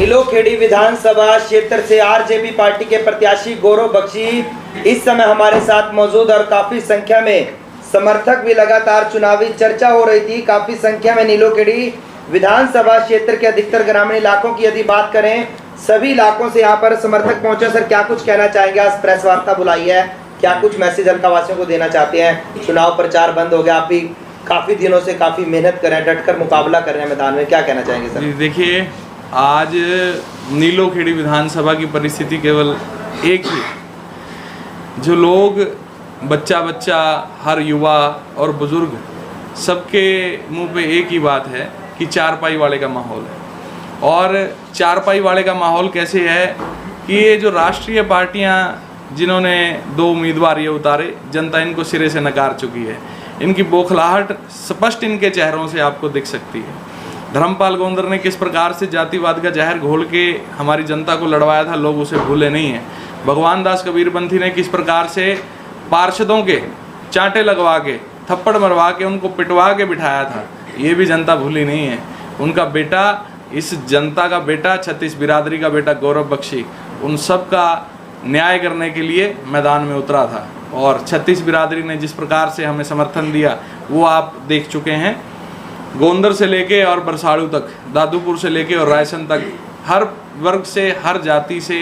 नीलोखेड़ी विधानसभा क्षेत्र से RJP party के प्रत्याशी गौरव बख्शी इस समय हमारे साथ मौजूद और काफी संख्या में समर्थक भी लगातार चुनावी चर्चा हो रही थी। काफी संख्या में नीलोखेड़ी विधानसभा क्षेत्र के अधिकतर ग्रामीण इलाकों की यदि बात करें, सभी इलाकों से यहाँ पर समर्थक पहुंचे। सर, क्या कुछ कहना चाहेंगे? आज प्रेस वार्ता बुलाई है, क्या कुछ मैसेज हल्का वासियों को देना चाहते हैं? चुनाव प्रचार बंद हो गया, आप भी काफी दिनों से काफी मेहनत कर रहे हैं, डटकर मुकाबला कर रहे हैं मैदान में, क्या कहना चाहेंगे सर? देखिए, आज नीलोखेड़ी विधानसभा की परिस्थिति केवल एक ही, जो लोग बच्चा हर युवा और बुजुर्ग सबके मुंह पे एक ही बात है कि चारपाई वाले का माहौल है। और चारपाई वाले का माहौल कैसे है कि ये जो राष्ट्रीय पार्टियां जिन्होंने 2 उम्मीदवार ये उतारे, जनता इनको सिरे से नकार चुकी है। इनकी बौखलाहट स्पष्ट इनके चेहरों से आपको दिख सकती है। धर्मपाल गोंदर ने किस प्रकार से जातिवाद का जहर घोल के हमारी जनता को लड़वाया था, लोग उसे भूले नहीं हैं। भगवान दास कबीरपंथी ने किस प्रकार से पार्षदों के चांटे लगवा के, थप्पड़ मरवा के, उनको पिटवा के बिठाया था, ये भी जनता भूली नहीं है। उनका बेटा, इस जनता का बेटा, 36 बिरादरी का बेटा गौरव बख्शी, उन सब का न्याय करने के लिए मैदान में उतरा था। और 36 बिरादरी ने जिस प्रकार से हमें समर्थन दिया वो आप देख चुके हैं। गोंदर से लेके और बरसाड़ू तक, दादूपुर से लेके और रायसन तक, हर वर्ग से, हर जाति से,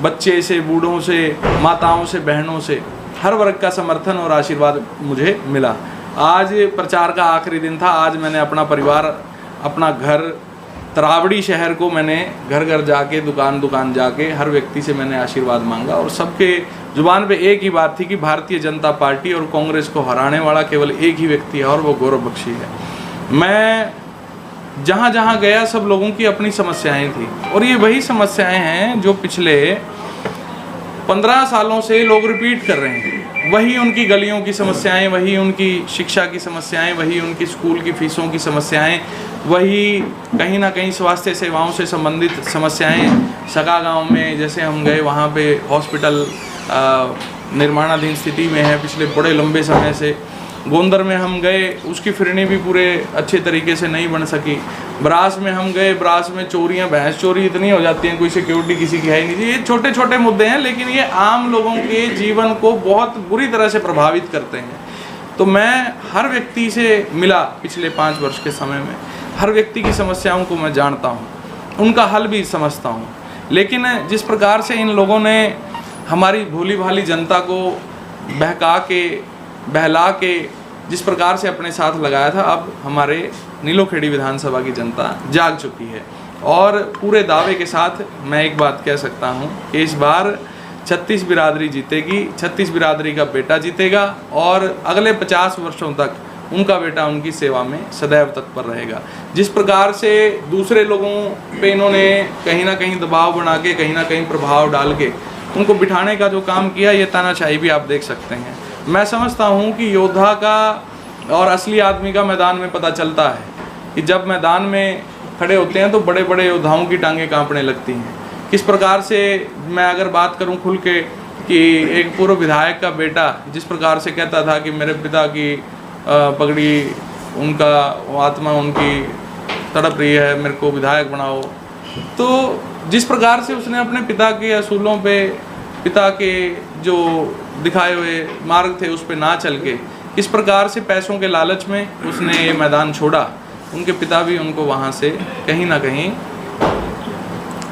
बच्चे से, बूढ़ों से, माताओं से, बहनों से, हर वर्ग का समर्थन और आशीर्वाद मुझे मिला। आज प्रचार का आखिरी दिन था। आज मैंने अपना परिवार, अपना घर, तरावड़ी शहर को मैंने घर घर जाके, दुकान जाके हर व्यक्ति से मैंने आशीर्वाद मांगा। और सबके जुबान पे एक ही बात थी कि भारतीय जनता पार्टी और कांग्रेस को हराने वाला केवल एक ही व्यक्ति है और वो गौरव बख्शी है। मैं जहाँ जहाँ गया सब लोगों की अपनी समस्याएं थी और ये वही समस्याएं हैं जो पिछले 15 सालों से लोग रिपीट कर रहे हैं। वही उनकी गलियों की समस्याएं, वही उनकी शिक्षा की समस्याएं, वही उनकी स्कूल की फीसों की समस्याएं, वही कहीं ना कहीं स्वास्थ्य सेवाओं से संबंधित समस्याएं। सगा गांव में जैसे हम गए, वहाँ पे हॉस्पिटल निर्माणाधीन स्थिति में है पिछले बड़े लंबे समय से। गोंदर में हम गए, उसकी फिरनी भी पूरे अच्छे तरीके से नहीं बन सकी। ब्रास में हम गए, ब्रास में चोरियां, भैंस चोरी इतनी हो जाती हैं, कोई सिक्योरिटी किसी की है ही नहीं। ये छोटे छोटे मुद्दे हैं, लेकिन ये आम लोगों के जीवन को बहुत बुरी तरह से प्रभावित करते हैं। तो मैं हर व्यक्ति से मिला पिछले 5 वर्ष के समय में, हर व्यक्ति की समस्याओं को मैं जानता हूँ, उनका हल भी समझता हूँ। लेकिन जिस प्रकार से इन लोगों ने हमारी भोली भाली जनता को बहका के, बहला के जिस प्रकार से अपने साथ लगाया था, अब हमारे नीलोखेड़ी विधानसभा की जनता जाग चुकी है। और पूरे दावे के साथ मैं एक बात कह सकता हूं कि इस बार 36 बिरादरी जीतेगी, 36 बिरादरी का बेटा जीतेगा और अगले 50 वर्षों तक उनका बेटा उनकी सेवा में सदैव तत्पर रहेगा। जिस प्रकार से दूसरे लोगों पे इन्होंने कहीं ना कहीं दबाव बना के, कहीं ना कहीं प्रभाव डाल के उनको बिठाने का जो काम किया, ये तानाशाही भी आप देख सकते हैं। मैं समझता हूँ कि योद्धा का और असली आदमी का मैदान में पता चलता है कि जब मैदान में खड़े होते हैं तो बड़े बड़े योद्धाओं की टांगें कांपने लगती हैं। किस प्रकार से, मैं अगर बात करूं खुल के, कि एक पूर्व विधायक का बेटा जिस प्रकार से कहता था कि मेरे पिता की पगड़ी, उनका आत्मा उनकी तड़प रही है, मेरे को विधायक बनाओ। तो जिस प्रकार से उसने अपने पिता के असूलों पे, पिता के जो दिखाए हुए मार्ग थे उस पे ना चल के, किस प्रकार से पैसों के लालच में उसने ये मैदान छोड़ा, उनके पिता भी उनको वहाँ से कहीं ना कहीं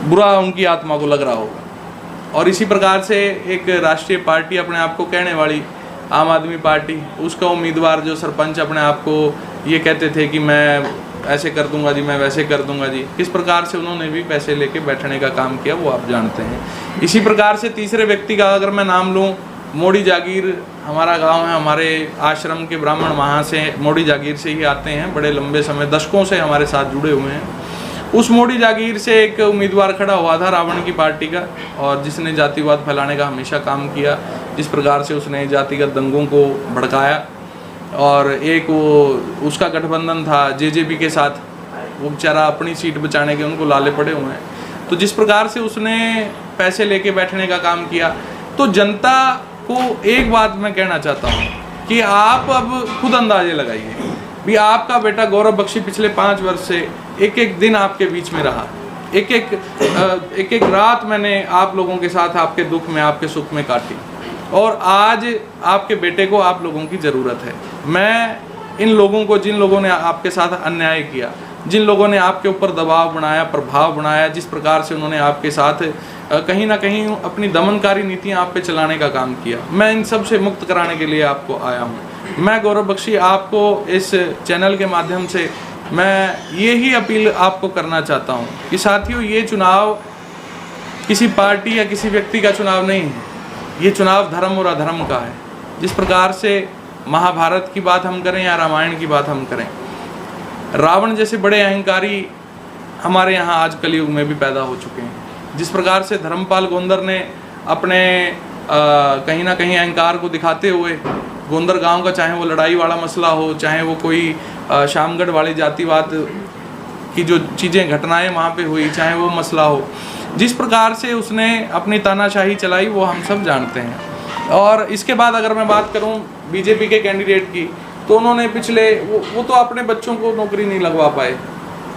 बुरा उनकी आत्मा को लग रहा होगा। और इसी प्रकार से एक राष्ट्रीय पार्टी अपने आप को कहने वाली आम आदमी पार्टी, उसका उम्मीदवार जो सरपंच अपने आप को ये कहते थे कि मैं ऐसे कर दूंगा जी, मैं वैसे कर दूंगा जी, किस प्रकार से उन्होंने भी पैसे लेके बैठने का काम किया वो आप जानते हैं। इसी प्रकार से तीसरे व्यक्ति का अगर मैं नाम लूँ, मोड़ी जागीर हमारा गांव है, हमारे आश्रम के ब्राह्मण वहाँ से, मोड़ी जागीर से ही आते हैं, बड़े लंबे समय, दशकों से हमारे साथ जुड़े हुए हैं। उस मोड़ी जागीर से एक उम्मीदवार खड़ा हुआ था रावण की पार्टी का, और जिसने जातिवाद फैलाने का हमेशा काम किया। जिस प्रकार से उसने जातिगत दंगों को भड़काया, और एक वो उसका गठबंधन था जेजेपी के साथ, वो बेचारा अपनी सीट बचाने के उनको लाले पड़े हुए हैं। तो जिस प्रकार से उसने पैसे लेके बैठने का काम किया, तो जनता को एक बात मैं कहना चाहता हूँ कि आप अब खुद अंदाजे लगाइए भी, आपका बेटा गौरव बख्शी पिछले 5 वर्ष से एक एक दिन आपके बीच में रहा, एक एक रात मैंने आप लोगों के साथ आपके दुख में, आपके सुख में काटी, और आज आपके बेटे को आप लोगों की ज़रूरत है। मैं इन लोगों को, जिन लोगों ने आपके साथ अन्याय किया, जिन लोगों ने आपके ऊपर दबाव बनाया, प्रभाव बनाया, जिस प्रकार से उन्होंने आपके साथ कहीं ना कहीं अपनी दमनकारी नीतियां आप पे चलाने का काम किया, मैं इन सब से मुक्त कराने के लिए आपको आया हूं। मैं गौरव बख्शी आपको इस चैनल के माध्यम से मैं यही अपील आपको करना चाहता हूं कि साथियों, ये चुनाव किसी पार्टी या किसी व्यक्ति का चुनाव नहीं है, ये चुनाव धर्म और अधर्म का है। जिस प्रकार से महाभारत की बात हम करें या रामायण की बात हम करें, रावण जैसे बड़े अहंकारी हमारे यहाँ आज कलयुग में भी पैदा हो चुके हैं। जिस प्रकार से धर्मपाल गोंदर ने अपने कहीं ना कहीं अहंकार को दिखाते हुए गोंदर गांव का, चाहे वो लड़ाई वाला मसला हो, चाहे वो कोई शामगढ़ वाली जातिवाद की जो चीज़ें, घटनाएं वहाँ पे हुई, चाहे वो मसला हो, जिस प्रकार से उसने अपनी तानाशाही चलाई वो हम सब जानते हैं। और इसके बाद अगर मैं बात करूँ बीजेपी के कैंडिडेट की, तो उन्होंने पिछले वो तो अपने बच्चों को नौकरी नहीं लगवा पाए,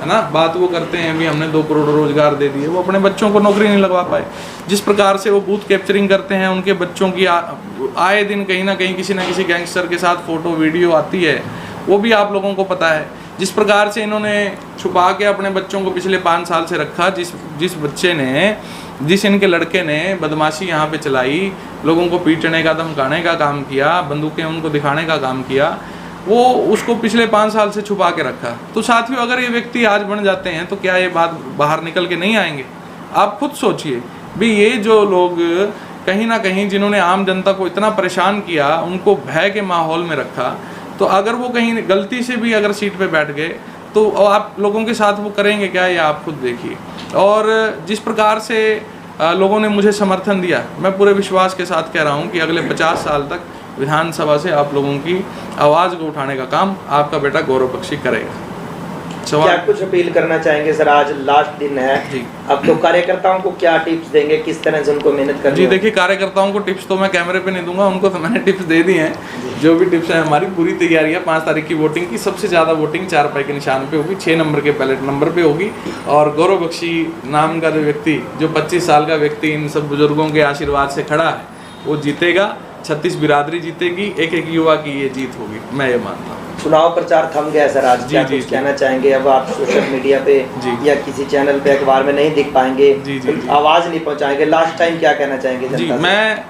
है ना। बात वो करते हैं भी हमने 2 करोड़ रोजगार दे दिए, वो अपने बच्चों को नौकरी नहीं लगवा पाए। जिस प्रकार से वो बूथ कैप्चरिंग करते हैं, उनके बच्चों की आए दिन कहीं ना कहीं किसी ना किसी गैंगस्टर के साथ फोटो वीडियो आती है, वो भी आप लोगों को पता है। जिस प्रकार से इन्होंने छुपा के अपने बच्चों को पिछले 5 साल से रखा, जिस बच्चे ने, जिस इनके लड़के ने बदमाशी यहाँ पे चलाई, लोगों को पीटने का, धमकाने का काम किया, बंदूकें उनको दिखाने का काम किया, वो उसको पिछले 5 साल से छुपा के रखा। तो साथियों, अगर ये व्यक्ति आज बन जाते हैं तो क्या ये बात बाहर निकल के नहीं आएंगे? आप खुद सोचिए भी, ये जो लोग कहीं ना कहीं जिन्होंने आम जनता को इतना परेशान किया, उनको भय के माहौल में रखा, तो अगर वो कहीं गलती से भी अगर सीट पे बैठ गए तो आप लोगों के साथ वो करेंगे क्या, ये आप खुद देखिए। और जिस प्रकार से लोगों ने मुझे समर्थन दिया, मैं पूरे विश्वास के साथ कह रहा हूँ कि अगले 50 साल तक विधानसभा से आप लोगों की आवाज़ को उठाने का काम आपका बेटा गौरव बख्शी करेगा। क्या कुछ अपील करना चाहेंगे सर? आज लास्ट दिन है जी, अब तो कार्यकर्ताओं को क्या टिप्स देंगे, किस तरह से उनको मेहनत करनी? जी देखिए, कार्यकर्ताओं को टिप्स तो मैं कैमरे पे नहीं दूंगा, उनको तो मैंने टिप्स दे दी हैं। जो भी टिप्स है, हमारी पूरी तैयारी है। 5 तारीख की वोटिंग की सबसे ज़्यादा वोटिंग 4 पाई के निशान पे होगी, 6 नंबर के बैलेट नंबर पे होगी, और गौरव बख्शी नाम का जो व्यक्ति, जो 25 साल का व्यक्ति इन सब बुजुर्गों के आशीर्वाद से खड़ा है, वो जीतेगा। 36 बिरादरी जीतेगी, एक एक युवा की ये जीत होगी, मैं ये मानता हूँ। चुनाव प्रचार थम गया सर आज, क्या कुछ कहना चाहेंगे? अब आप सोशल मीडिया पे या किसी चैनल पे, अखबार में नहीं दिख पाएंगे, आवाज़ नहीं पहुँचाएंगे, लास्ट टाइम क्या कहना चाहेंगे जनता से? मैं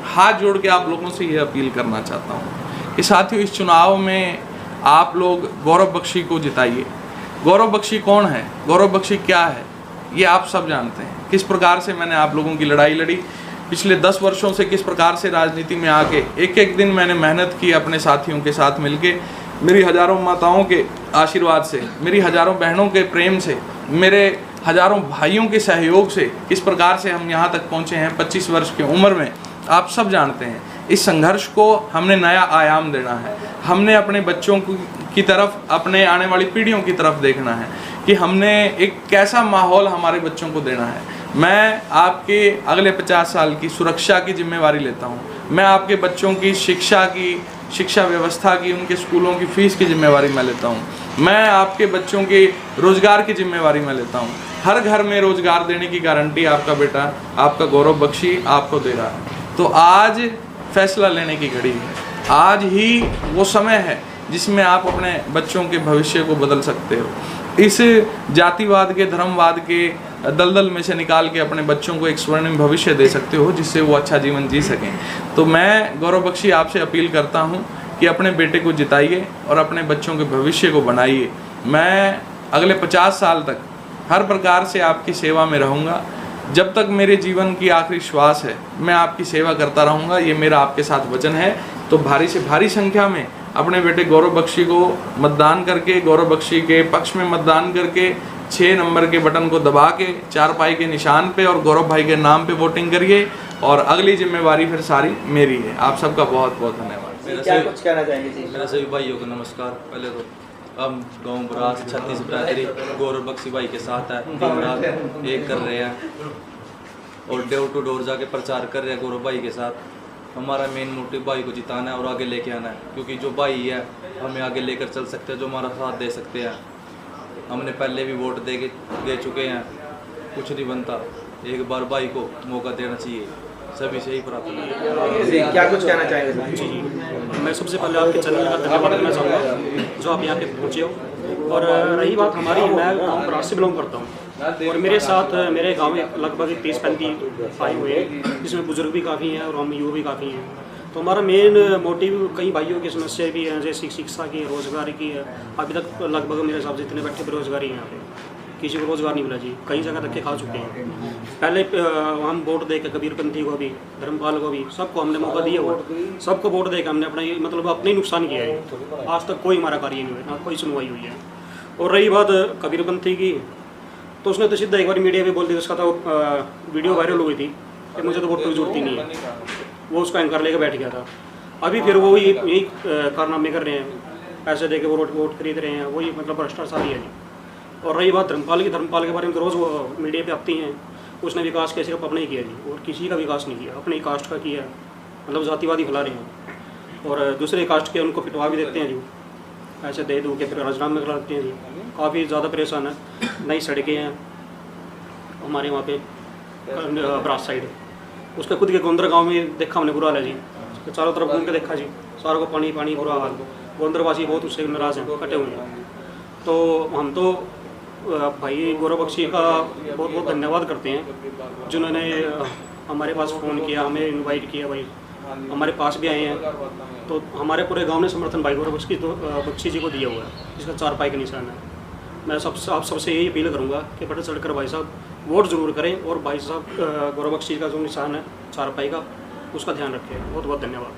हाथ जोड़ के आप लोगों से ये अपील करना चाहता हूँ कि साथियों, इस चुनाव में आप लोग गौरव बख्शी को जिताइए। गौरव बख्शी कौन है, गौरव बख्शी क्या है, ये आप सब जानते हैं। किस प्रकार से मैंने आप लोगों की लड़ाई लड़ी पिछले 10 वर्षों से, किस प्रकार से राजनीति में आके एक दिन मैंने मेहनत की अपने साथियों के साथ मिलके, मेरी हज़ारों माताओं के आशीर्वाद से, मेरी हज़ारों बहनों के प्रेम से, मेरे हज़ारों भाइयों के सहयोग से किस प्रकार से हम यहाँ तक पहुँचे हैं 25 वर्ष की उम्र में, आप सब जानते हैं। इस संघर्ष को हमने नया आयाम देना है, हमने अपने बच्चों की तरफ, अपने आने वाली पीढ़ियों की तरफ देखना है कि हमने एक कैसा माहौल हमारे बच्चों को देना है। मैं आपके अगले 50 साल की सुरक्षा की जिम्मेवारी लेता हूँ। मैं आपके बच्चों की शिक्षा व्यवस्था की, उनके स्कूलों की फ़ीस की जिम्मेवारी मैं लेता हूँ। मैं आपके बच्चों के रोज़गार की जिम्मेवारी मैं लेता हूँ। हर घर में रोज़गार देने की गारंटी आपका बेटा, आपका गौरव बख्शी आपको दे रहा है। तो आज फैसला लेने की घड़ी है, आज ही वो समय है जिसमें आप अपने बच्चों के भविष्य को बदल सकते हो। इस जातिवाद के, धर्मवाद के दलदल में से निकाल के अपने बच्चों को एक स्वर्णिम भविष्य दे सकते हो, जिससे वो अच्छा जीवन जी सकें। तो मैं गौरव बख्शी आपसे अपील करता हूँ कि अपने बेटे को जिताइए और अपने बच्चों के भविष्य को बनाइए। मैं अगले 50 साल तक हर प्रकार से आपकी सेवा में रहूँगा। जब तक मेरे जीवन की आखिरी श्वास है, मैं आपकी सेवा करता रहूँगा, ये मेरा आपके साथ वचन है। तो भारी से भारी संख्या में अपने बेटे गौरव बख्शी को मतदान करके, गौरव बख्शी के पक्ष में मतदान करके 6 नंबर के बटन को दबा के 4 पाई के निशान पे और गौरव भाई के नाम पे वोटिंग करिए, और अगली जिम्मेवारी फिर सारी मेरी है। आप सबका बहुत बहुत धन्यवाद। क्या कुछ कहना चाहेंगे जी? मेरा सभी भाइयों को नमस्कार। पहले तो हम गाँव बरास 36 बिरादरी गौरव बख्शी भाई के साथ है, दिन रात एक कर रहे हैं और डोर टू डोर जाके प्रचार कर रहे हैं गौरव भाई के साथ। हमारा मेन मोटिव भाई को जिताना है और आगे लेके आना है, क्योंकि जो भाई है हमें आगे लेकर चल सकते हैं, जो हमारा साथ दे सकते हैं। हमने पहले भी वोट दे चुके हैं, कुछ नहीं बनता। एक बार भाई को मौका देना चाहिए, सभी से ही प्रार्थना है। जी, क्या कुछ कहना चाहेंगे? जी जी, मैं सबसे पहले आपके चैनल का धन्यवाद करना चाहूँगा जो आप यहाँ पे पहुँचे हो। और रही बात हमारी, मैं गाँव ब्रास से बिलोंग करता हूँ और मेरे साथ मेरे गांव में लगभग 30-35 आए हुए हैं, जिसमें बुजुर्ग भी काफ़ी हैं और हम युवा भी काफ़ी हैं। तो हमारा मेन मोटिव कई भाइयों की समस्या भी है, जैसे शिक्षा की, रोज़गार की है। अभी तक लगभग मेरे हिसाब से इतने बैठे बेरोजगारी हैं यहाँ पे, किसी को रोज़गार नहीं मिला जी, कई जगह धक्के खा चुके हैं। पहले हम वोट दे के कबीरपंथी को भी, धर्मपाल को भी, सबको हमने मौका दिया, वोट सबको वोट दे के हमने अपना मतलब अपने ही नुकसान किया है। आज तक कोई हमारा कार्य नहीं हुआ, ना कोई सुनवाई हुई है। और रही बात कबीरपंथी की, तो उसने तो सीधा एक बार मीडिया पे बोल दिया, उसका तो वीडियो वायरल हुई थी कि मुझे तो वोट की जरूरत ही नहीं है, वो उसका एंकर लेकर बैठ गया था। अभी फिर वो यही कारनामे कर रहे हैं, पैसे दे के वो वोट खरीद रहे हैं, वही मतलब भ्रष्टाचारी है जी। और रही बात धर्मपाल की, धर्मपाल के बारे में तो रोज़ वो मीडिया पे आती हैं, उसने विकास के सिर्फ अपना ही किया जी, और किसी का विकास नहीं किया, अपने कास्ट का किया, मतलब जातिवादी फैला रहे हैं। और दूसरे कास्ट के उनको पिटवा भी देते हैं जी, ऐसे दे दो के फिर राजनामे करा देते हैं जी। काफ़ी ज़्यादा परेशान है। नई सड़कें हैं हमारे वहाँ पे ब्रास साइड, उसके खुद के गोंदर गांव में देखा हमने बुरा हाल है जी, उसके चारों तरफ घूम के देखा जी, सारों को पानी पानी बुरा हाल। गोंदरवासी बहुत उससे नाराज़ हैं, कटे हुए हैं। तो हम तो भाई गौरव बख्शी का बहुत बहुत धन्यवाद करते हैं, जिन्होंने हमारे पास फ़ोन किया, हमें इनवाइट किया, भाई हमारे पास भी आए हैं। तो हमारे पूरे गांव ने समर्थन भाई गौरव बख्शी जी को दिया हुआ है, जिसका 4 पाई का निशान है। मैं आप सबसे यही अपील करूंगा कि बढ़ चढ़कर भाई साहब वोट ज़रूर करें, और भाई साहब गौरव बख्शी का जो निशान है 4 पाई का, उसका ध्यान रखें। बहुत बहुत धन्यवाद।